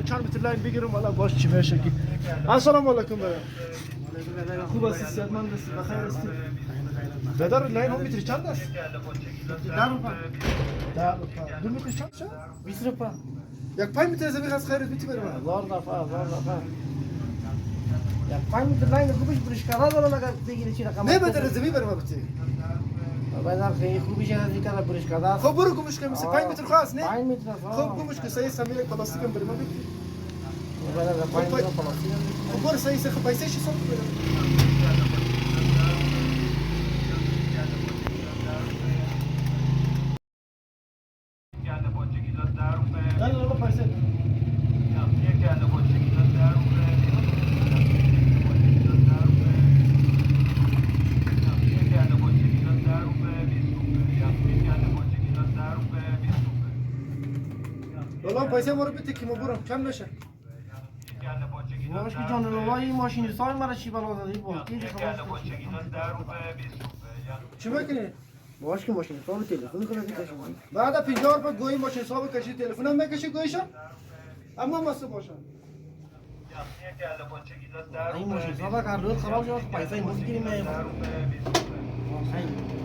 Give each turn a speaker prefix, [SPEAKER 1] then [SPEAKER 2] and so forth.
[SPEAKER 1] چند متر لاین بگیرم والا باش چی میشه کی. السلام علیکم برادر. خوب هستی صحتمند هستی بخیر هستی؟ برادر لاین هم متر چند است؟
[SPEAKER 2] 10 روپا.
[SPEAKER 1] 10 روپا. 2 متر چند شد؟
[SPEAKER 2] 20 روپا.
[SPEAKER 1] یک 5 متر زمین از خیرت بیتی برام.
[SPEAKER 2] 1000 دفعه. یک 5 متر لاین خوبش برشکاره دارم اگر بگیری چی رقم.
[SPEAKER 1] نه متر زمین برام بیتی.
[SPEAKER 2] بازار خیلی خوبی شده دیگه برشکاره.
[SPEAKER 1] خب برو گمش کن مثل 5 متر خواست نه؟
[SPEAKER 2] 5 متر.
[SPEAKER 1] خب گمش کن سایه سمیل پلاستیک هم برام بیتی.
[SPEAKER 2] بازار 5 متر پلاستیک.
[SPEAKER 1] خب برو سایه خب پیسه چی سوت برام. دل رو پیسه. والله پیسه برو بیتی که ما برم کم نشه.
[SPEAKER 2] واش که جان لوای ماشین سای مرا چی بالا دادی با کی خبر.
[SPEAKER 1] چی میکنی؟
[SPEAKER 2] واش که ماشین سای تلفن کنه بکشم.
[SPEAKER 1] بعد 50 روپیه گویی ماشین صاحب کشی تلفن هم میکشی گویشو؟ اما مسئول باشه.
[SPEAKER 2] این ماشین سای اگر روز خراب شد پیسه مشکلی میاد. خیلی.